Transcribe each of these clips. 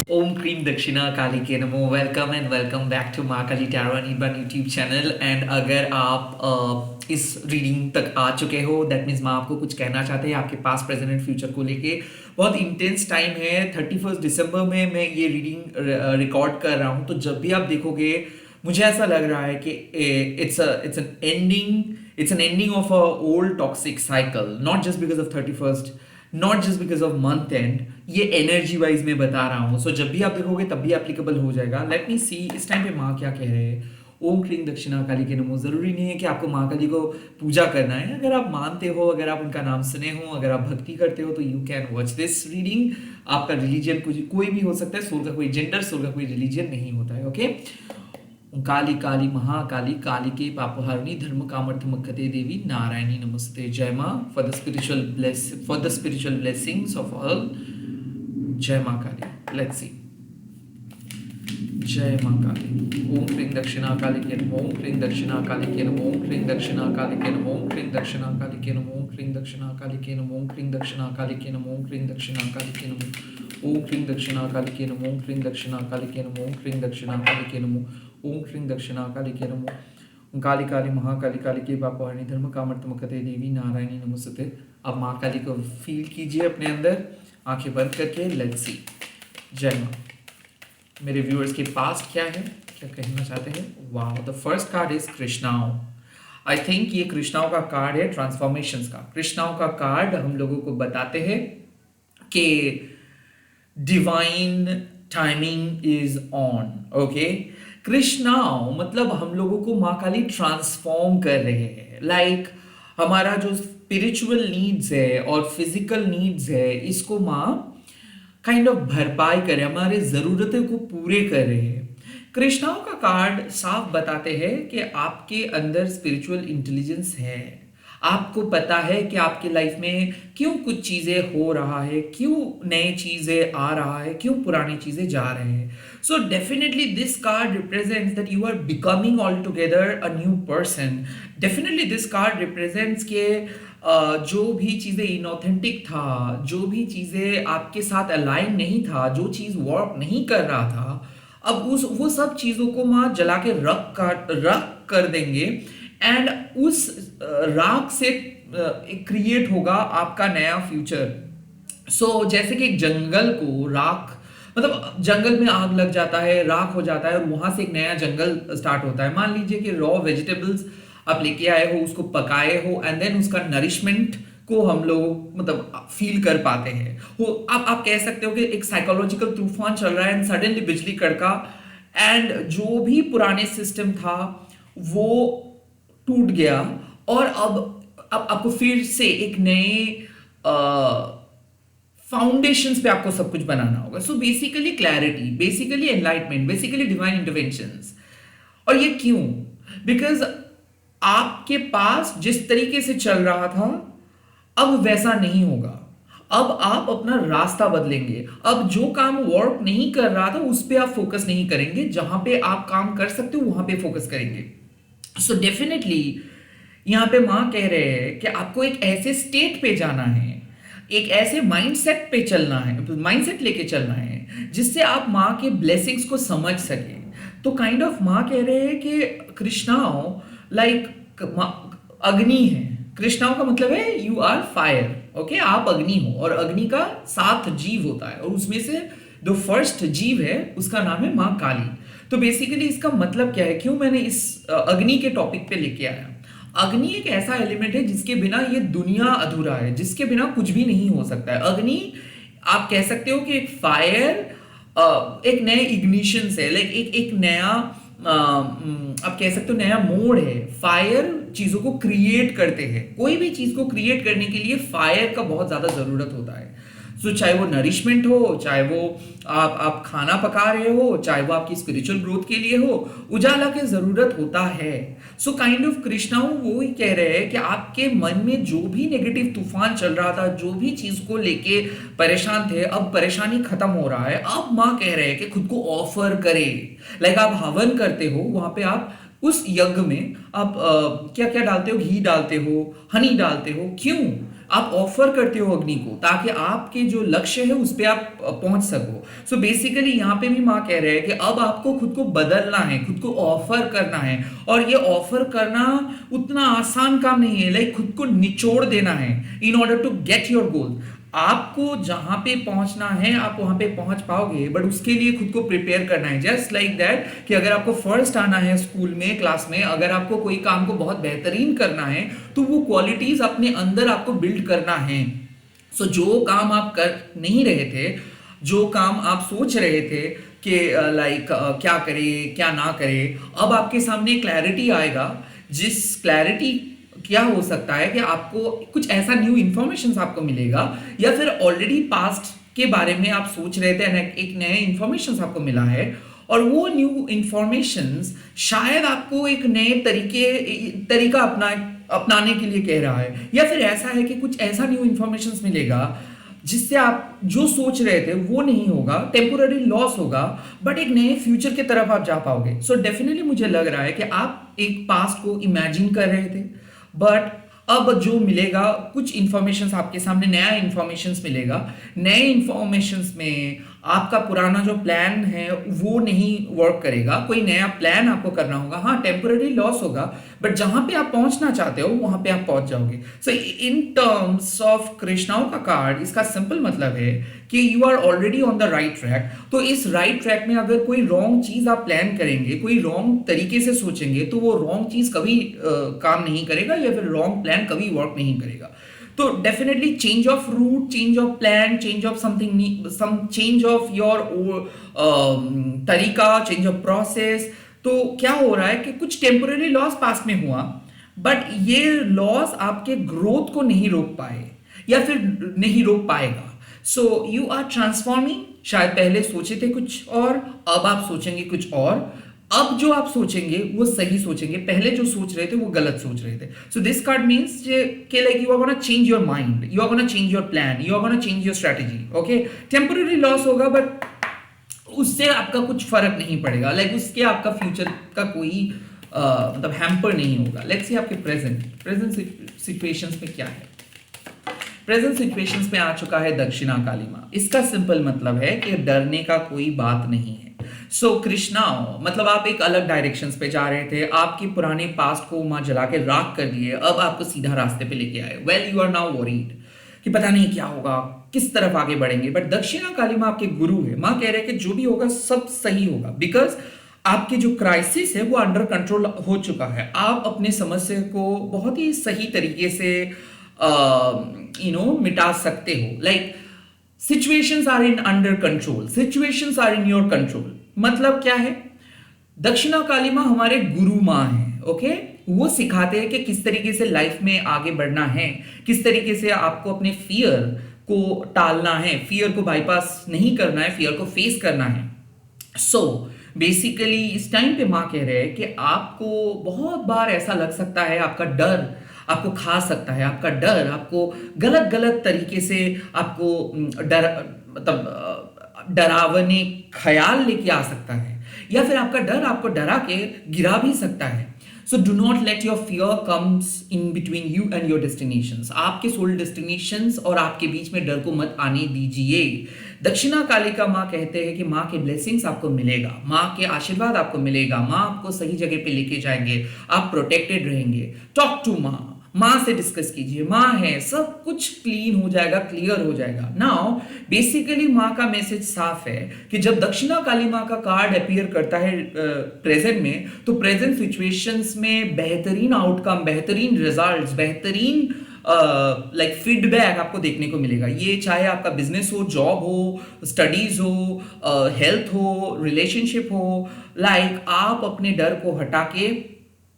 Om Cream Dakshina Kali के नमो welcome and welcome back to माँ Kali tarot Anirban YouTube channel. And अगर आप इस रीडिंग तक आ चुके हो दैट मीन्स माँ आपको कुछ कहना चाहते हैं आपके पास प्रेजेंट एंड फ्यूचर को लेके। बहुत इंटेंस टाइम है। 31 दिसंबर में मैं ये रीडिंग रिकॉर्ड कर रहा हूँ, तो जब भी आप देखोगे मुझे ऐसा लग रहा है कि it's an ending of a old toxic cycle, not just because of 31st, not just because of month and. ये एनर्जी वाइज मैं बता रहा हूँ, सो जब भी आप देखोगे तब भी एप्लीकेबल हो जाएगा। लेट मी सी इस टाइम पे माँ क्या कह रहे हैं। ओम क्लीं दक्षिणा काली के नमो। जरूरी नहीं है कि आपको माँ काली को पूजा करना है। अगर आप मानते हो, अगर आप उनका नाम सुने हो, अगर आप भक्ति करते हो, तो you can watch this reading. आपका रिलीजन कुछ कोई भी हो सकता है, सोल का कोई जेंडर, सोल का कोई रिलीजन नहीं होता है। ओके। काली काली महाकाली कालिके पापहारिणी धर्म कामर्थमकते देवी नारायणी नमस्ते। जय माँ for the spiritual blessings of all. जय माँ काली। Let's see. जय माँ काली। ओम क्लीं दक्षिणा काली के नमः। ओम क्लीं दक्षिणा काली के नमः। ओम क्लीं दक्षिणा काली के नमः। ओम क्लीं दक्षिणा काली के नमः। ओम क्लीं दक्षिणा काली के नमः। ओम क्लीं दक्षिणा काली के नमः। ओम क्लीं दक्षिणा काली के नमः। ओम क्लीं दक्षिणा काली के नमः। ओम क्लीं दक्षिणा काली के नमः। ओम क्लीं दक्षिणा काली के नमः। ओम क्लीं दक्षिणा काली के नमः। काली काली महाकाली कालिके पापहारिणी धर्म कामर्थमकते देवी नारायणी नमस्ते। अब माँ काली को फील कीजिए अपने अंदर, आंखें बंद करके। Let's see. जय माँ। मेरे व्यूअर्स के पास क्या है, क्या कहना चाहते हैं। Wow, the first card is कृष्णाओं। आई थिंक ये कृष्णाओं का कार्ड है, ट्रांसफॉर्मेशंस का। कृष्णाओं का कार्ड हम लोगों को बताते हैं कि divine timing is on. Okay. कृष्णाओं मतलब हम लोगों को माँ काली ट्रांसफॉर्म कर रहे हैं। लाइक हमारा जो स्पिरिचुअल नीड्स है और फिजिकल नीड्स है, इसको माँ काइंड ऑफ भरपाई करे, हमारे जरूरतों को पूरे कर रहे हैं। कृष्णाओं का कार्ड साफ बताते हैं कि आपके अंदर स्पिरिचुअल इंटेलिजेंस है। आपको पता है कि आपके लाइफ में क्यों कुछ चीजें हो रहा है, क्यों नई चीजें आ रहा है, क्यों पुरानी चीजें जा रहे हैं। So definitely this card represents that you are becoming all together a new person. Definitely this card represents के जो भी चीज़ें इनऑथेंटिक था, जो भी चीज़ें आपके साथ अलाइन नहीं था, जो चीज़ वर्क नहीं कर रहा था, अब वो सब चीज़ों को माँ जला के रख कर देंगे। एंड उस राख से क्रिएट होगा आपका नया फ्यूचर। सो जैसे कि एक जंगल को राख, मतलब जंगल में आग लग जाता है, राख हो जाता है और वहां से एक नया जंगल स्टार्ट होता है। मान लीजिए कि रॉ वेजिटेबल्स आप लेके आए हो, उसको पकाए हो, एंड देन उसका नरिशमेंट को हम लोग मतलब फील कर पाते हैं। वो आप कह सकते हो कि एक साइकोलॉजिकल तूफान चल रहा है एंड सडनली बिजली कड़का, एंड जो भी पुराने सिस्टम था वो टूट गया और अब आपको फिर से एक नए फाउंडेशंस पे आपको सब कुछ बनाना होगा। So basically clarity, basically enlightenment, basically divine interventions. और ये क्यों? बिकॉज आपके पास जिस तरीके से चल रहा था अब वैसा नहीं होगा। अब आप अपना रास्ता बदलेंगे। अब जो काम वर्क नहीं कर रहा था उस पर आप फोकस नहीं करेंगे, जहां पे आप काम कर सकते हो वहां पे फोकस करेंगे। सो डेफिनेटली यहां पे मां कह रहे हैं कि आपको एक ऐसे स्टेट पे जाना है, एक ऐसे माइंडसेट पे चलना है, माइंडसेट लेके चलना है जिससे आप माँ के ब्लेसिंग्स को समझ सके। तो काइंड ऑफ माँ कह रहे हैं कि कृष्णाओं लाइक अग्नि है। कृष्णाओं का मतलब है यू आर फायर। ओके, आप अग्नि हो और अग्नि का 7 जीव होता है और उसमें से जो फर्स्ट जीव है उसका नाम है माँ काली। तो बेसिकली इसका मतलब क्या है, क्यों मैंने इस अग्नि के टॉपिक पे लेके आया। अग्नि एक ऐसा एलिमेंट है जिसके बिना ये दुनिया अधूरा है, जिसके बिना कुछ भी नहीं हो सकता है। अग्नि आप कह सकते हो कि एक फायर, एक नए इग्निशन से, लाइक एक नया आप कह सकते हो नया मोड़ है। फायर चीजों को क्रिएट करते हैं। कोई भी चीज को क्रिएट करने के लिए फायर का बहुत ज्यादा जरूरत होता है। सो चाहे वो नरिशमेंट हो, चाहे वो आप खाना पका रहे हो, चाहे वो आपकी स्पिरिचुअल ग्रोथ के लिए हो, उजाला की जरूरत होता है। सो काइंड ऑफ कृष्णाओं वो ही कह रहे हैं कि आपके मन में जो भी नेगेटिव तूफान चल रहा था, जो भी चीज को लेके परेशान थे, अब परेशानी खत्म हो रहा है। अब माँ कह रहे हैं कि खुद को ऑफर करे। लाइक आप हवन करते हो, वहां पे आप उस यज्ञ में आप क्या क्या डालते हो, घी डालते हो, हनी डालते हो। क्यों? आप ऑफर करते हो अग्नि को ताकि आपके जो लक्ष्य है उस पे आप पहुंच सको। सो बेसिकली यहाँ पे भी माँ कह रहे हैं कि अब आपको खुद को बदलना है, खुद को ऑफर करना है, और ये ऑफर करना उतना आसान काम नहीं है। लाइक खुद को निचोड़ देना है in order to get your goal. आपको जहां पे पहुंचना है आप वहां पे पहुंच पाओगे, बट उसके लिए खुद को प्रिपेयर करना है। जस्ट लाइक दैट कि अगर आपको फर्स्ट आना है स्कूल में, क्लास में, अगर आपको कोई काम को बहुत बेहतरीन करना है तो वो क्वालिटीज अपने अंदर आपको बिल्ड करना है। सो जो काम आप कर नहीं रहे थे, जो काम आप सोच रहे थे कि लाइक क्या करें क्या ना करें, अब आपके सामने क्लैरिटी आएगा। जिस क्लैरिटी क्या हो सकता है कि आपको कुछ ऐसा न्यू इंफॉर्मेशन आपको मिलेगा, या फिर ऑलरेडी पास्ट के बारे में आप सोच रहे थे एक नए इंफॉर्मेशन आपको मिला है, और वो न्यू इंफॉर्मेशन शायद आपको एक नए तरीका अपनाने के लिए कह रहा है, या फिर ऐसा है कि कुछ ऐसा न्यू इंफॉर्मेशन मिलेगा जिससे आप जो सोच रहे थे वो नहीं होगा, टेम्पोररी लॉस होगा, बट एक नए फ्यूचर की तरफ आप जा पाओगे। सो डेफिनेटली मुझे लग रहा है कि आप एक पास्ट को इमेजिन कर रहे थे, बट अब जो मिलेगा कुछ इंफॉर्मेशन आपके सामने, नया इंफॉर्मेशन मिलेगा। नए इंफॉर्मेशन में आपका पुराना जो प्लान है वो नहीं वर्क करेगा, कोई नया प्लान आपको करना होगा। हाँ, टेम्पररी लॉस होगा, बट जहां पे आप पहुंचना चाहते हो वहां पे आप पहुंच जाओगे। सो इन टर्म्स ऑफ कृष्णाओं का कार्ड, इसका सिंपल मतलब है कि you are already on the right track. तो इस राइट ट्रैक में अगर कोई रॉन्ग चीज आप प्लान करेंगे, कोई रॉन्ग तरीके से सोचेंगे, तो वो रॉन्ग चीज कभी काम नहीं करेगा, या फिर रॉन्ग प्लान कभी वर्क नहीं करेगा। तो definitely change of route, change of plan, change of something, some change of your तरीका, चेंज ऑफ प्रोसेस। तो क्या हो रहा है कि कुछ टेम्पोररी लॉस पास में हुआ, बट ये लॉस आपके ग्रोथ को नहीं रोक पाए या फिर नहीं रोक पाएगा। So you are transforming. शायद पहले सोचे थे कुछ और, अब आप सोचेंगे कुछ और। अब जो आप सोचेंगे वो सही सोचेंगे, पहले जो सोच रहे थे वो गलत सोच रहे थे। सो दिस कार्ड मींस कि like you are gonna change your mind, you are gonna change your plan, you are gonna change your strategy. Okay, temporary loss होगा, बट उससे आपका कुछ फर्क नहीं पड़ेगा। लाइक उसके आपका फ्यूचर का कोई मतलब हैम्पर नहीं होगा। लेट्स सी आपके प्रेजेंट सिचुएशंस में क्या है। प्रेजेंट सिचुएशंस में आ चुका है दक्षिणा काली माँ। इसका सिंपल मतलब है कि डरने का कोई बात नहीं है। सो कृष्णाओं मतलब आप एक अलग डायरेक्शंस पे जा रहे थे, आपके पुराने पास्ट को माँ जला के राख कर दिए, अब आपको सीधा रास्ते पे लेके आए। Well, you are now worried कि पता नहीं क्या होगा, किस तरफ आगे बढ़ेंगे, बट दक्षिणा काली माँ आपके गुरु है। माँ कह रहे हैं कि जो भी होगा सब सही होगा, बिकॉज आपके जो क्राइसिस है वो अंडर कंट्रोल हो चुका है। आप अपने समस्या को बहुत ही सही तरीके से मिटा सकते हो। Like situations are in under control, situations are in your control. मतलब क्या है, दक्षिणा काली माँ हमारे गुरु माँ है। ओके, वो सिखाते हैं कि किस तरीके से लाइफ में आगे बढ़ना है, किस तरीके से आपको अपने फियर को टालना है, फियर को बाईपास नहीं करना है, फियर को फेस करना है। सो बेसिकली इस टाइम पे माँ कह रहे हैं कि आपको बहुत बार ऐसा लग सकता है, आपका डर आपको खा सकता है, आपका डर आपको गलत गलत तरीके से आपको डर मतलब डरावने ख्याल लेके आ सकता है, या फिर आपका डर आपको डरा के गिरा भी सकता है। So do not let your fear comes in between you and your destinations. आपके सोल डेस्टिनेशंस और आपके बीच में डर को मत आने दीजिए। दक्षिणा कालिका माँ कहते हैं कि माँ के ब्लेसिंग्स आपको मिलेगा, माँ के आशीर्वाद आपको मिलेगा, माँ आपको सही जगह पे लेके जाएंगे, आप प्रोटेक्टेड रहेंगे। टॉक टू माँ, माँ से डिस्कस कीजिए, माँ है, सब कुछ क्लीन हो जाएगा, क्लियर हो जाएगा। नाउ बेसिकली माँ का मैसेज साफ है कि जब दक्षिणा काली माँ का कार्ड अपीयर करता है प्रेजेंट में, तो प्रेजेंट सिचुएशंस में बेहतरीन आउटकम, बेहतरीन रिजल्ट्स, बेहतरीन लाइक फीडबैक आपको देखने को मिलेगा। ये चाहे आपका बिजनेस हो, जॉब हो, स्टडीज हो, हेल्थ हो, रिलेशनशिप हो, लाइक आप अपने डर को हटा के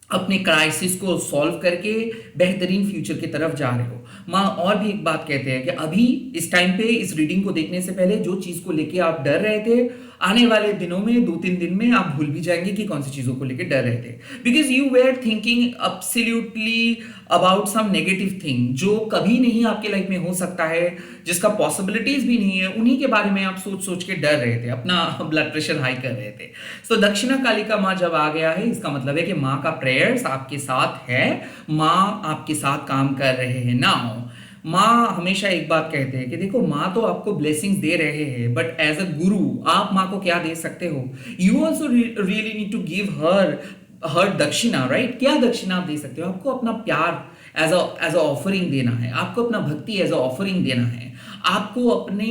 अपने क्राइसिस को सॉल्व करके बेहतरीन फ्यूचर की तरफ जा रहे हो। माँ और भी एक बात कहते हैं कि अभी इस टाइम पे इस रीडिंग को देखने से पहले जो चीज को लेके आप डर रहे थे, आने वाले दिनों में 2-3 दिन में आप भूल भी जाएंगे कि कौन सी चीजों को लेके डर रहे थे, because you were thinking absolutely about some negative thing जो कभी नहीं आपके लाइफ में हो सकता है, जिसका पॉसिबिलिटीज भी नहीं है, उन्हीं के बारे में आप सोच सोच के डर रहे थे, अपना ब्लड प्रेशर हाई कर रहे थे। सो दक्षिणा कालिका माँ जब आ गया है, इसका मतलब है कि माँ का प्रेयर्स आपके साथ है, माँ आपके साथ काम कर रहे हैं। नाउ माँ हमेशा एक बात कहते हैं कि देखो माँ तो आपको ब्लेसिंग्स दे रहे हैं, बट एज अ गुरु आप माँ को क्या दे सकते हो? You also really need to give her her dakshina, right? क्या दक्षिणा आप दे सकते हो? आपको अपना प्यार एज अ ऑफरिंग देना है, आपको अपना भक्ति एज अ ऑफरिंग देना है, आपको अपने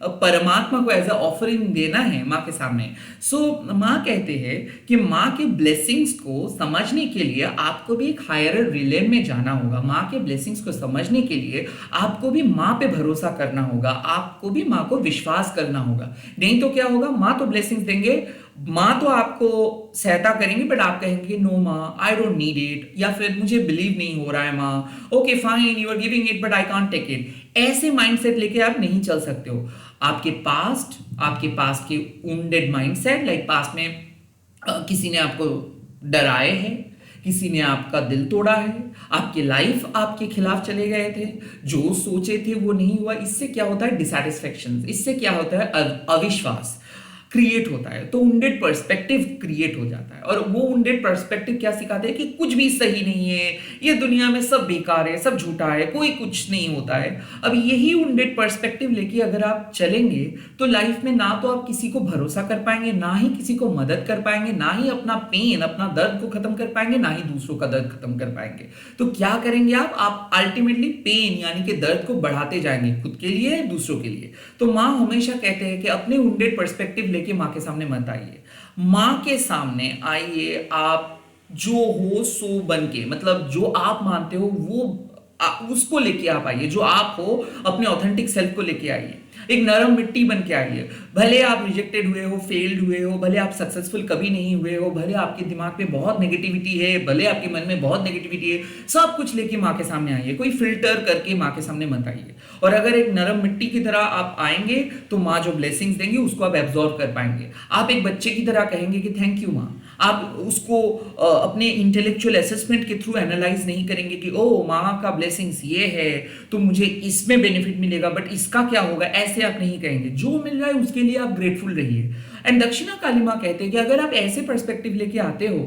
परमात्मा को एज अ ऑफरिंग देना है माँ के सामने। सो माँ कहते हैं कि माँ के ब्लेसिंग्स को समझने के लिए आपको भी एक हायर रिलेम में जाना होगा। माँ के ब्लेसिंग्स को समझने के लिए आपको भी माँ पे भरोसा करना होगा, आपको भी माँ को विश्वास करना होगा। नहीं तो क्या होगा, माँ तो ब्लेसिंग्स देंगे, माँ तो आपको सहायता करेंगी, बट आप कहेंगे नो माँ आई डोंट नीड इट, या फिर मुझे बिलीव नहीं हो रहा है माँ, okay fine you are giving it but I can't take it. ऐसे माइंडसेट लेके आप नहीं चल सकते हो। आपके पास्ट के वुंडेड माइंडसेट, लाइक पास्ट में किसी ने आपको डराए हैं, किसी ने आपका दिल तोड़ा है, आपकी लाइफ आपके खिलाफ चले गए थे, जो सोचे थे वो नहीं हुआ। इससे क्या होता है? डिसैटिस्फैक्शन। इससे क्या होता है? अविश्वास क्रिएट होता है। तो वुंडेड पर्सपेक्टिव क्रिएट हो जाता है, और वो वुंडेड पर्सपेक्टिव क्या सिखाते हैं कि कुछ भी सही नहीं है, ये दुनिया में सब बेकार है, सब झूठा है, कोई कुछ नहीं होता है। अब यही वुंडेड पर्सपेक्टिव लेके अगर आप चलेंगे तो लाइफ में ना तो आप किसी को भरोसा कर पाएंगे, ना ही किसी को मदद कर पाएंगे, ना ही अपना पेन, अपना दर्द को खत्म कर पाएंगे, ना ही दूसरों का दर्द खत्म कर पाएंगे। तो क्या करेंगे आप अल्टीमेटली पेन यानी कि दर्द को बढ़ाते जाएंगे, खुद के लिए, दूसरों के लिए। तो माँ हमेशा कहते हैं कि अपने वुंडेड पर्सपेक्टिव लेके माँ के सामने मत आइए। माँ के सामने आइए आप जो हो सो बन के, मतलब जो आप मानते हो वो उसको लेके आप आइए, जो आप हो अपने ऑथेंटिक सेल्फ को लेके आइए। एक नरम मिट्टी बन के आइए। भले आप रिजेक्टेड हुए हो, फेल्ड हुए हो, भले आप सक्सेसफुल कभी नहीं हुए हो, भले आपके दिमाग में बहुत नेगेटिविटी है, भले आपके मन में बहुत नेगेटिविटी है, सब कुछ लेके माँ के सामने आइए। कोई फिल्टर करके माँ के सामने मत आइए। और अगर एक नरम मिट्टी की तरह आप आएंगे तो माँ जो ब्लेसिंग्स देंगी उसको आप एब्जॉर्ब कर पाएंगे। आप एक बच्चे की तरह कहेंगे कि थैंक यू माँ। आप उसको अपने इंटेलेक्चुअल असेसमेंट के थ्रू एनालाइज नहीं करेंगे कि ओ माँ का ब्लेसिंग्स ये है तो मुझे इसमें बेनिफिट मिलेगा, बट इसका क्या होगा, ऐसे आप नहीं कहेंगे। जो मिल रहा है उसके लिए आप ग्रेटफुल रहिए। एंड दक्षिणा काली माँ कहते हैं कि अगर आप ऐसे पर्सपेक्टिव लेके आते हो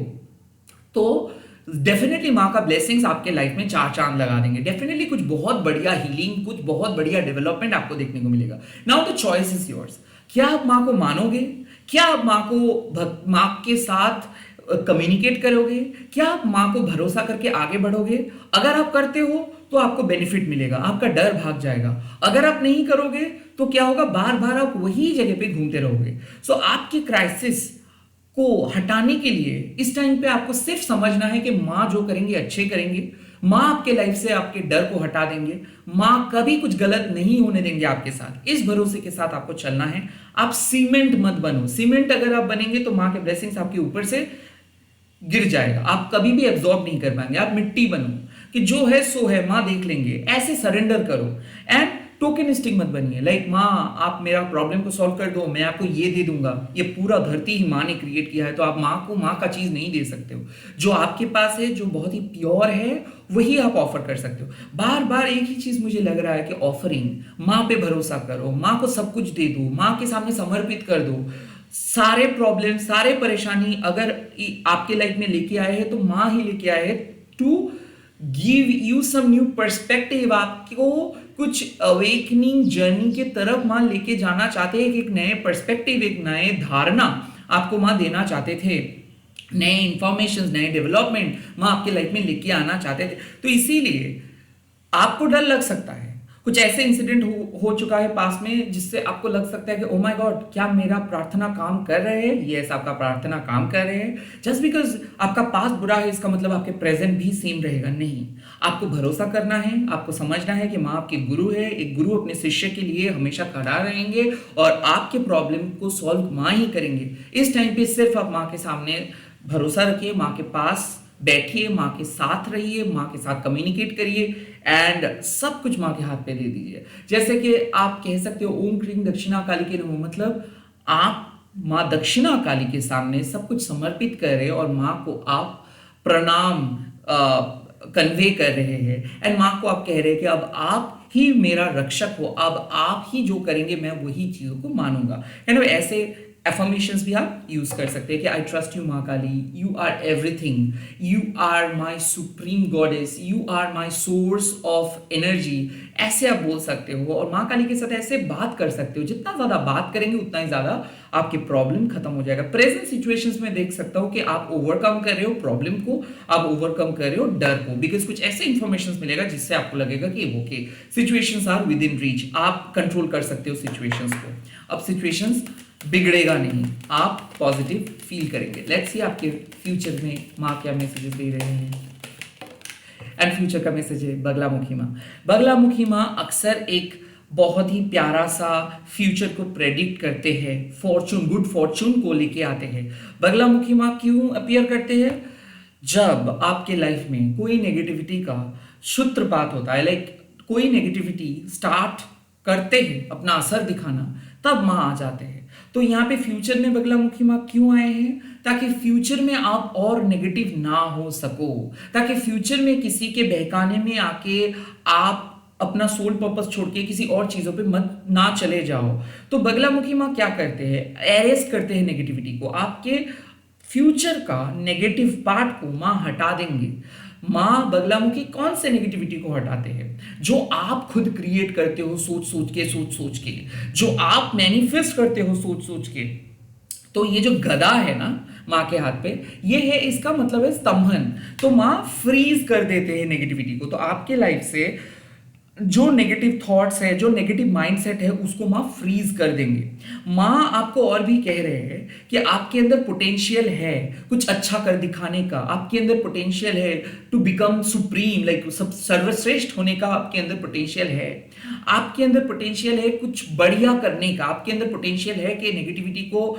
तो डेफिनेटली माँ का ब्लेसिंग्स आपके लाइफ में चार चांद लगा देंगे। डेफिनेटली कुछ बहुत बढ़िया हीलिंग, कुछ बहुत बढ़िया डेवलपमेंट आपको देखने को मिलेगा। Now the choice is yours. क्या आप माँ को मानोगे? क्या आप माँ को माँ के साथ कम्युनिकेट करोगे? क्या आप माँ को भरोसा करके आगे बढ़ोगे? अगर आप करते हो तो आपको बेनिफिट मिलेगा, आपका डर भाग जाएगा। अगर आप नहीं करोगे तो क्या होगा, बार बार आप वही जगह पे घूमते रहोगे। सो आपकी क्राइसिस को हटाने के लिए इस टाइम पे आपको सिर्फ समझना है कि माँ जो करेंगे अच्छे करेंगे। माँ आपके लाइफ से आपके डर को हटा देंगे। माँ कभी कुछ गलत नहीं होने देंगे आपके साथ। इस भरोसे के साथ आपको चलना है। आप सीमेंट मत बनो। सीमेंट अगर आप बनेंगे तो माँ के ब्लेसिंग्स आपके ऊपर से गिर जाएगा, आप कभी भी एब्जॉर्ब नहीं कर पाएंगे। आप मिट्टी बनो कि जो है सो है, माँ देख लेंगे, ऐसे सरेंडर करो। एंड टोकेनिस्टिक मत बनिए, लाइक माँ आप मेरा प्रॉब्लम को सॉल्व कर दो, मैं आपको ये दे दूंगा। ये पूरा धरती ही माँ ने क्रिएट किया है, तो आप माँ को माँ का चीज नहीं दे सकते हो। जो आपके पास है, जो बहुत ही प्योर है, वही आप ऑफर कर सकते हो। बार बार एक ही चीज मुझे लग रहा है कि ऑफरिंग, माँ पे भरोसा करो, माँ को सब कुछ दे दो, माँ के सामने समर्पित कर दो। सारे प्रॉब्लम, सारे परेशानी अगर आपके लाइफ में लेके आए हैं तो माँ ही लेके आए हैं to give you some new perspective. आपको कुछ अवेकनिंग जर्नी के तरफ माँ लेके जाना चाहते हैं। एक नए पर्सपेक्टिव, एक नए धारणा आपको माँ देना चाहते थे, नए इंफॉर्मेशन, नए डेवलपमेंट माँ आपके लाइफ में लेके आना चाहते थे। तो इसीलिए आपको डर लग सकता है। कुछ ऐसे इंसिडेंट हो चुका है पास में जिससे आपको लग सकता है कि ओ माय गॉड, क्या मेरा प्रार्थना काम कर रहे हैं? यस, आपका प्रार्थना काम कर रहे हैं। जस्ट बिकॉज आपका पास बुरा है इसका मतलब आपके प्रेजेंट भी सेम रहेगा? नहीं। आपको भरोसा करना है, आपको समझना है कि माँ आपकी गुरु है। एक गुरु अपने शिष्य के लिए हमेशा खड़ा रहेंगे और आपके प्रॉब्लम को सॉल्व माँ ही करेंगे। इस टाइम पे सिर्फ आप माँ के सामने भरोसा रखिए, माँ के पास बैठिए, माँ के साथ रहिए, माँ के साथ कम्युनिकेट करिए एंड सब कुछ माँ के हाथ पे दे दीजिए। जैसे कि आप कह सकते हो ओम क्रीम दक्षिणा काली के नमः, मतलब आप माँ दक्षिणा काली के सामने सब कुछ समर्पित कर रहे हैं और माँ को आप प्रणाम कन्वे कर रहे हैं। एंड माँ को आप कह रहे हैं कि अब आप ही मेरा रक्षक हो, अब आप ही जो करेंगे मैं वही चीजों को मानूंगा। ऐसे एफर्मेशंस भी आप यूज कर सकते हैं कि आई trust you Maa Kali, you are everything, you are my supreme goddess, you are my source of energy, ऐसे आप बोल सकते हो और माँ काली के साथ ऐसे बात कर सकते हो। जितना ज्यादा बात करेंगे उतना ही ज्यादा आपके प्रॉब्लम खत्म हो जाएगा। प्रेजेंट सिचुएशंस में देख सकता हो कि आप ओवरकम कर रहे हो प्रॉब्लम को, आप ओवरकम कर रहे हो डर को, बिकॉज कुछ ऐसे इंफॉर्मेशन मिलेगा जिससे आपको लगेगा कि okay situations are within reach, आप कंट्रोल कर सकते हो सिचुएशंस को। अब सिचुएशंस बिगड़ेगा नहीं, आप पॉजिटिव फील करेंगे। लेट्स सी आपके फ्यूचर में माँ क्या मैसेजेस दे रहे हैं। एंड फ्यूचर का मैसेज है बगलामुखी माँ। बगलामुखी माँ अक्सर एक बहुत ही प्यारा सा फ्यूचर को प्रेडिक्ट करते हैं, फॉर्चून, गुड फॉर्चून को लेके आते हैं। बगलामुखी माँ क्यों अपीयर करते हैं? जब आपके लाइफ में कोई नेगेटिविटी का सूत्रपात होता है, लाइक कोई नेगेटिविटी स्टार्ट करते हैं अपना असर दिखाना, तब माँ आ जाते हैं। तो यहाँ पे फ्यूचर में बगलामुखी माँ क्यों आए हैं? ताकि फ्यूचर में आप और नेगेटिव ना हो सको, ताकि फ्यूचर में किसी के बहकाने में आके आप अपना सोल पर्पस छोड़ के किसी और चीजों पे मत ना चले जाओ। तो बगलामुखी माँ क्या करते हैं? एरेस्ट करते हैं नेगेटिविटी को, आपके फ्यूचर का नेगेटिव पार्ट को माँ हटा देंगे। माँ बगलामुखी कौन से नेगेटिविटी को हटाते हैं? जो आप खुद क्रिएट करते हो सोच सोच के, जो आप मैनिफेस्ट करते हो सोच सोच के। तो ये जो गदा है ना माँ के हाथ पे, ये है, इसका मतलब है स्तंभन। तो माँ फ्रीज कर देते हैं नेगेटिविटी को। तो आपके लाइफ से जो नेगेटिव थॉट्स है, जो नेगेटिव माइंडसेट है, उसको माँ फ्रीज कर देंगे। माँ आपको और भी कह रहे हैं कि आपके अंदर पोटेंशियल है कुछ अच्छा कर दिखाने का, आपके अंदर पोटेंशियल है टू बिकम सुप्रीम, लाइक सब सर्वश्रेष्ठ होने का आपके अंदर पोटेंशियल है। आपके अंदर पोटेंशियल है कुछ बढ़िया करने का, आपके अंदर पोटेंशियल है कि नेगेटिविटी को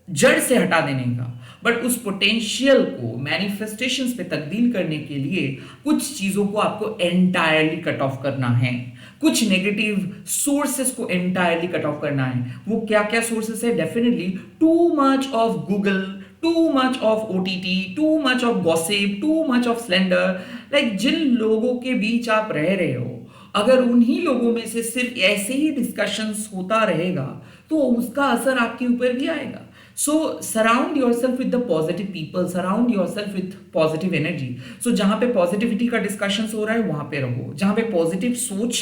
जड़ से हटा देने का। बट उस पोटेंशियल को मैनिफेस्टेशंस पे तब्दील करने के लिए कुछ चीजों को आपको एंटायरली कट ऑफ करना है, कुछ नेगेटिव सोर्सेस को एंटायरली कट ऑफ करना है। वो क्या क्या सोर्सेस है? Definitely too much of Google, too much of OTT, too much of gossip, too much of slander. Like जिन लोगों के बीच आप रह रहे हो, अगर उन्हीं लोगों में से सिर्फ ऐसे ही डिस्कशंस होता रहेगा तो उसका असर आपके ऊपर भी आएगा। So surround yourself with the positive people, surround yourself with positive energy. So जहाँ पे पॉजिटिविटी का डिस्कशंस हो रहा है वहां पे रहो, जहाँ पे पॉजिटिव सोच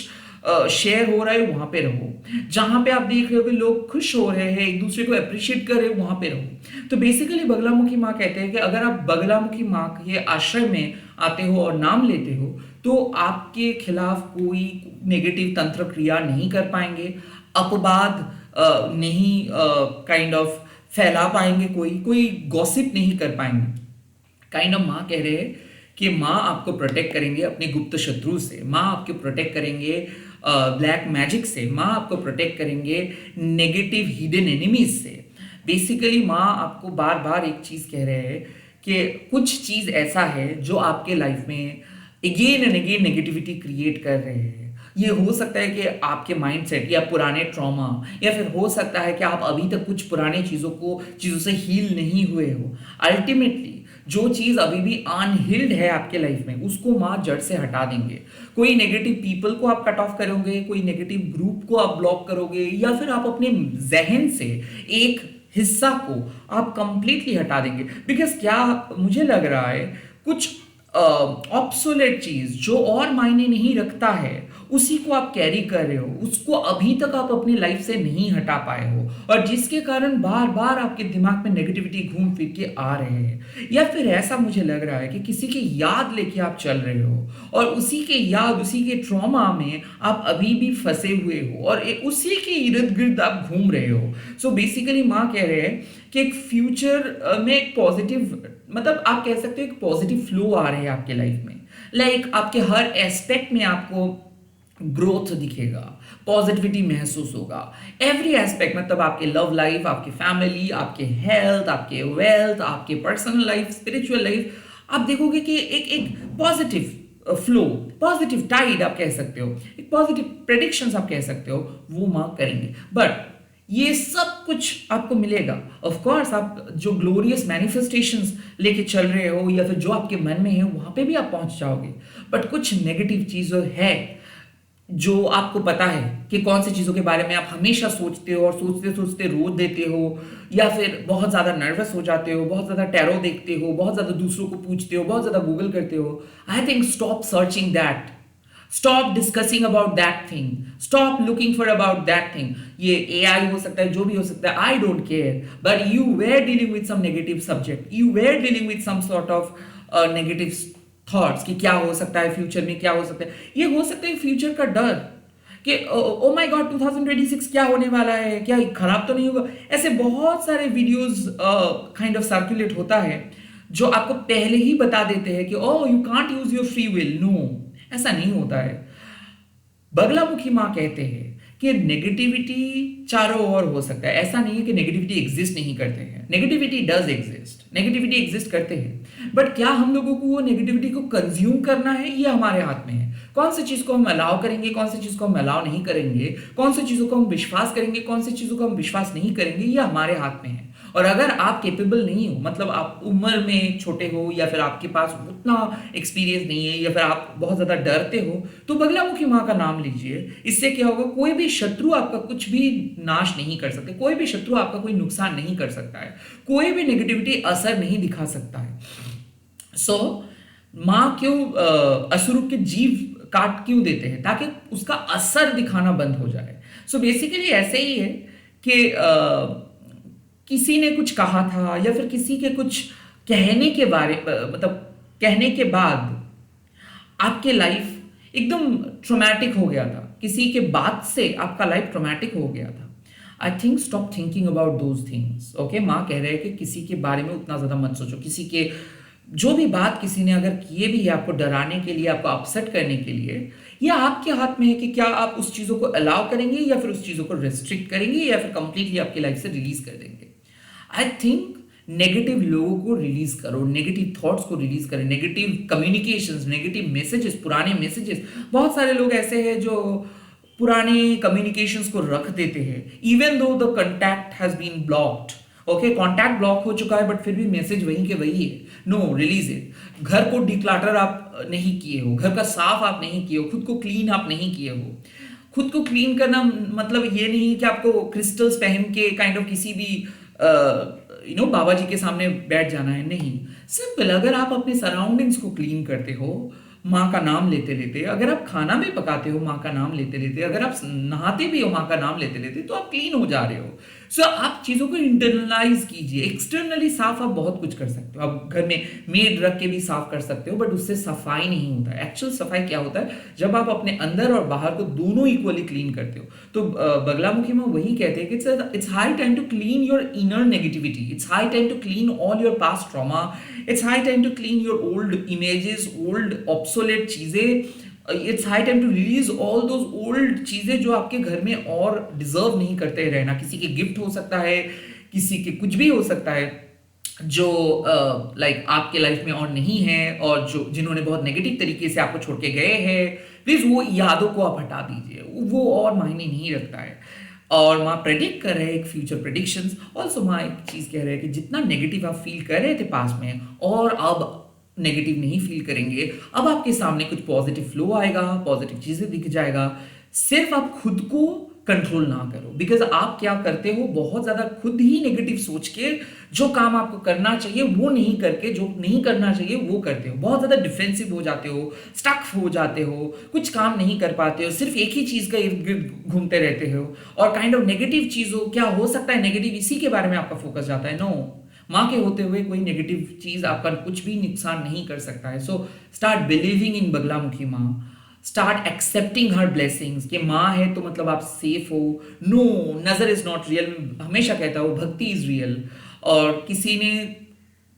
शेयर हो रहा है वहां पे रहो, जहाँ पे आप देख रहे हो कि लोग खुश हो रहे हैं, एक दूसरे को अप्रिशिएट कर रहे हो, वहां पे रहो। तो बेसिकली बगलामुखी माँ कहते हैं कि अगर आप बगलामुखी माँ के आश्रय में आते हो और नाम लेते हो तो आपके खिलाफ कोई नेगेटिव तंत्र क्रिया नहीं कर पाएंगे, अपवाद नहीं काइंड ऑफ फैला पाएंगे, कोई गॉसिप नहीं कर पाएंगे। काइंड ऑफ माँ कह रहे हैं कि माँ आपको प्रोटेक्ट करेंगे अपने गुप्त शत्रु से, माँ आपको प्रोटेक्ट करेंगे ब्लैक मैजिक से, माँ आपको प्रोटेक्ट करेंगे नेगेटिव हिडन एनिमीज से। बेसिकली माँ आपको बार बार एक चीज कह रहे हैं कि कुछ चीज ऐसा है जो आपके लाइफ में again and again negativity create कर रहे हैं। ये हो सकता है कि आपके माइंडसेट या पुराने ट्रॉमा, या फिर हो सकता है कि आप अभी तक कुछ पुराने चीज़ों से हील नहीं हुए हो। अल्टीमेटली जो चीज़ अभी भी अनहील्ड है आपके लाइफ में, उसको माँ जड़ से हटा देंगे। कोई नेगेटिव पीपल को आप कट ऑफ करोगे, कोई नेगेटिव ग्रुप को आप ब्लॉक करोगे, या फिर आप अपने जहन से एक हिस्सा को आप कंप्लीटली हटा देंगे। बिकॉज क्या मुझे लग रहा है कुछ ऑब्सोलेट चीज जो और मायने नहीं रखता है उसी को आप कैरी कर रहे हो, उसको अभी तक आप अपनी लाइफ से नहीं हटा पाए हो, और जिसके कारण बार बार आपके दिमाग में नेगेटिविटी घूम फिर के आ रहे हैं। या फिर ऐसा मुझे लग रहा है कि किसी की याद लेके आप चल रहे हो और उसी के याद, उसी के ट्रॉमा में आप अभी भी फंसे हुए हो और उसी के इर्द गिर्द आप घूम रहे हो। सो बेसिकली माँ कह रहे हैं कि एक फ्यूचर में एक पॉजिटिव, मतलब आप कह सकते हो एक पॉजिटिव फ्लो आ रहे हैं आपके लाइफ में। लाइक आपके हर एस्पेक्ट में आपको ग्रोथ दिखेगा, पॉजिटिविटी महसूस होगा, एवरी एस्पेक्ट, मतलब आपके लव लाइफ, आपकी फैमिली, आपके हेल्थ, आपके वेल्थ, आपके पर्सनल लाइफ, स्पिरिचुअल लाइफ, आप देखोगे कि एक पॉजिटिव फ्लो, पॉजिटिव टाइड आप कह सकते हो, एक पॉजिटिव प्रेडिक्शंस आप कह सकते हो, वो माँ करेंगे। बट ये सब कुछ आपको मिलेगा ऑफ कोर्स, आप जो ग्लोरियस मैनिफेस्टेशंस लेके चल रहे हो या फिर जो आपके मन में है वहां पे भी आप पहुंच जाओगे। बट कुछ नेगेटिव चीजें है जो आपको पता है कि कौन सी चीज़ों के बारे में आप हमेशा सोचते हो और सोचते सोचते रो देते हो, या फिर बहुत ज़्यादा नर्वस हो जाते हो, बहुत ज़्यादा टैरो देखते हो, बहुत ज़्यादा दूसरों को पूछते हो, बहुत ज़्यादा गूगल करते हो, I think stop searching that, stop discussing about that thing, stop looking for about that thing. ये एआई हो सकता है, जो भी हो सकता है, I don't care, but you were dealing with some negative subject, you were dealing with some sort of negative thoughts कि क्या हो सकता है फ्यूचर में, क्या हो सकता है, ये हो सकता है फ्यूचर का डर कि ओ माय गॉड 2026 क्या होने वाला है, क्या खराब तो नहीं होगा। ऐसे बहुत सारे वीडियोस काइंड ऑफ सर्कुलेट होता है जो आपको पहले ही बता देते हैं कि oh you can't use your free will. No, ऐसा नहीं होता है। बगलामुखी माँ कहते हैं कि नेगेटिविटी चारों ओर हो सकता है, ऐसा नहीं है कि नेगेटिविटी एग्जिस्ट नहीं करते हैं, negativity does exist, negativity exist करते हैं, बट क्या हम लोगों को वो नेगेटिविटी को कंज्यूम करना है, ये हमारे हाथ में है। कौन सी चीज को हम अलाउ करेंगे, कौन सी चीज को हम अलाउ नहीं करेंगे, कौन सी चीजों को हम विश्वास करेंगे, कौन सी चीजों को हम विश्वास नहीं करेंगे, ये हमारे हाथ में है। और अगर आप केपेबल नहीं हो, मतलब आप उम्र में छोटे हो, या फिर आपके पास उतना एक्सपीरियंस नहीं है, या फिर आप बहुत ज्यादा डरते हो, तो बगलामुखी माँ का नाम लीजिए। इससे क्या होगा, कोई भी शत्रु आपका कुछ भी नाश नहीं कर सकते, कोई भी शत्रु आपका कोई नुकसान नहीं कर सकता है, कोई भी नेगेटिविटी असर नहीं दिखा सकता है। सो माँ क्यों असुर के जीव काट क्यों देते हैं, ताकि उसका असर दिखाना बंद हो जाए। सो बेसिकली ऐसे ही है कि किसी ने कुछ कहा था, या फिर किसी के कुछ कहने के बारे मतलब कहने के बाद आपके लाइफ एकदम ट्रोमैटिक हो गया था, किसी के बात से आपका लाइफ ट्रोमैटिक हो गया था। आई think stop thinking about those things. Okay, माँ कह रहे हैं कि किसी के बारे में उतना ज्यादा मत सोचो, किसी के जो भी बात किसी ने अगर किए भी है आपको डराने के लिए, आपको अपसेट करने के लिए, ये आपके हाथ में है कि क्या आप उस चीजों को अलाउ करेंगे, या फिर उस चीजों को रेस्ट्रिक्ट करेंगे, या फिर कंप्लीटली आपकी लाइफ से रिलीज कर देंगे। आई थिंक नेगेटिव लोगों को रिलीज करो, नेगेटिव थॉट्स को रिलीज करें, नेगेटिव कम्युनिकेशंस, नेगेटिव मैसेजेस, पुराने मैसेजेस। बहुत सारे लोग ऐसे हैं जो पुराने कम्युनिकेशंस को रख देते हैं, even though the contact has been blocked. Okay, contact block हो चुका है, बट फिर भी मैसेज वहीं के वही है, नो रिलीज इट। घर को डिक्लटर आप नहीं किए हो, घर का साफ आप नहीं किए हो, खुद को क्लीन आप नहीं किए हो। खुद को क्लीन करना मतलब ये नहीं कि आपको क्रिस्टल्स पहन के काइंड ऑफ किसी भी बाबा जी के सामने बैठ जाना है, नहीं। सिंपल, अगर आप अपने सराउंडिंग्स को क्लीन करते हो माँ का नाम लेते लेते, अगर आप खाना भी पकाते हो माँ का नाम लेते लेते, अगर आप नहाते भी हो माँ का नाम लेते लेते, तो आप क्लीन हो जा रहे हो। सो आप चीज़ों को इंटरनलाइज कीजिए। एक्सटर्नली साफ आप बहुत कुछ कर सकते हो, आप घर में मेड रख के भी साफ कर सकते हो, बट उससे सफाई नहीं होता है। एक्चुअल सफाई क्या होता है, जब आप अपने अंदर और बाहर को दोनों इक्वली क्लीन करते हो। तो बगलामुखी में वही कहते हैं कि it's high time to clean your inner negativity, it's high time to clean all your past trauma, it's high time to clean your old images, old obsolete चीजें। It's high time to release all those old चीजें जो आपके घर में और deserve नहीं करते रहना। किसी के गिफ्ट हो सकता है, किसी के कुछ भी हो सकता है जो लाइक आपके लाइफ में और नहीं है, और जो जिन्होंने बहुत नेगेटिव तरीके से आपको छोड़ के गए हैं, प्लीज वो यादों को आप हटा दीजिए, वो और मायने नहीं रखता है। और माँ प्रेडिक्ट कर रहे हैं एक फ्यूचर प्रेडिक्शंस। ऑल्सो माँ एक चीज कह रहे हैं कि जितना नेगेटिव आप फील कर रहे थे पास में, और अब नेगेटिव नहीं फील करेंगे, अब आपके सामने कुछ पॉजिटिव फ्लो आएगा, पॉजिटिव चीजें दिख जाएगा। सिर्फ आप खुद को कंट्रोल ना करो, बिकॉज आप क्या करते हो, बहुत ज्यादा खुद ही नेगेटिव सोच के जो काम आपको करना चाहिए वो नहीं करके, जो नहीं करना चाहिए वो करते हो। बहुत ज्यादा डिफेंसिव हो जाते हो, स्टक हो जाते हो, कुछ काम नहीं कर पाते हो, सिर्फ एक ही चीज का इर्द गिर्द घूमते रहते हो, और काइंड ऑफ नेगेटिव चीजों, क्या हो सकता है नेगेटिव, इसी के बारे में आपका फोकस जाता है। नो, माँ के होते हुए कोई नेगेटिव चीज आपका कुछ भी नुकसान नहीं कर सकता है। So start believing in Baglamukhi माँ, स्टार्ट एक्सेप्टिंग हर ब्लेसिंग्स, कि माँ है तो मतलब आप सेफ हो। नो, नजर इज नॉट रियल, हमेशा कहता हूँ भक्ति इज रियल। और किसी ने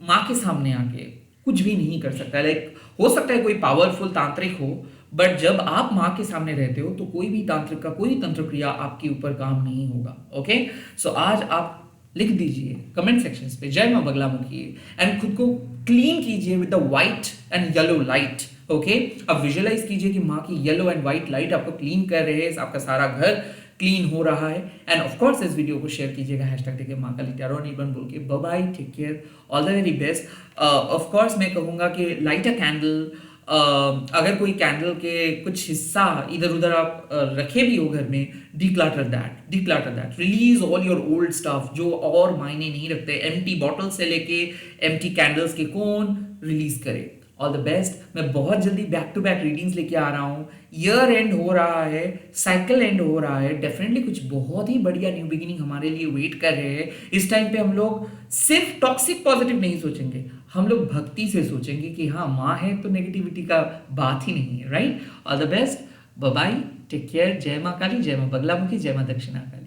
माँ के सामने आके कुछ भी नहीं कर सकता। लाइक हो सकता है कोई पावरफुल तांत्रिक हो, बट जब आप माँ के सामने रहते हो तो कोई भी तांत्रिक का कोई तंत्र क्रिया आपके ऊपर काम नहीं होगा। ओके, सो आज आप लिख दीजिए कमेंट सेक्शंस पे जय माँ बगलामुखी, एंड खुद को क्लीन कीजिए with the white and yellow light. Okay, अब विजुअलाइज कीजिए कि माँ की येलो एंड व्हाइट लाइट आपको क्लीन कर रहे हैं, आपका सारा घर क्लीन हो रहा है। एंड ऑफ कोर्स इस वीडियो को शेयर कीजिएगा हैशटैग देके माँ का लिटारो नीबन बोल के। Bye bye, take care, all the very best. Of course मैं कहूँगा कि लाइट अ कैंडल, अगर कोई कैंडल के कुछ हिस्सा इधर उधर आप रखे भी हो घर में, declutter that, release all your old stuff जो और मायने नहीं रखते, एम्प्टी बॉटल से लेके एम्प्टी कैंडल्स के कोन रिलीज करे। All the best. मैं बहुत जल्दी बैक टू बैक रीडिंग्स लेके आ रहा हूँ। ईयर एंड हो रहा है, साइकिल एंड हो रहा है, डेफिनेटली कुछ बहुत ही बढ़िया न्यू बिगिनिंग हमारे लिए वेट कर रहे हैं। इस टाइम पे हम लोग सिर्फ टॉक्सिक पॉजिटिव नहीं सोचेंगे, हम लोग भक्ति से सोचेंगे कि हाँ माँ है तो नेगेटिविटी का बात ही नहीं है, right. All the best, bye bye, take care. जय माँ काली, जय माँ बगलामुखी, जय माँ दक्षिणा काली।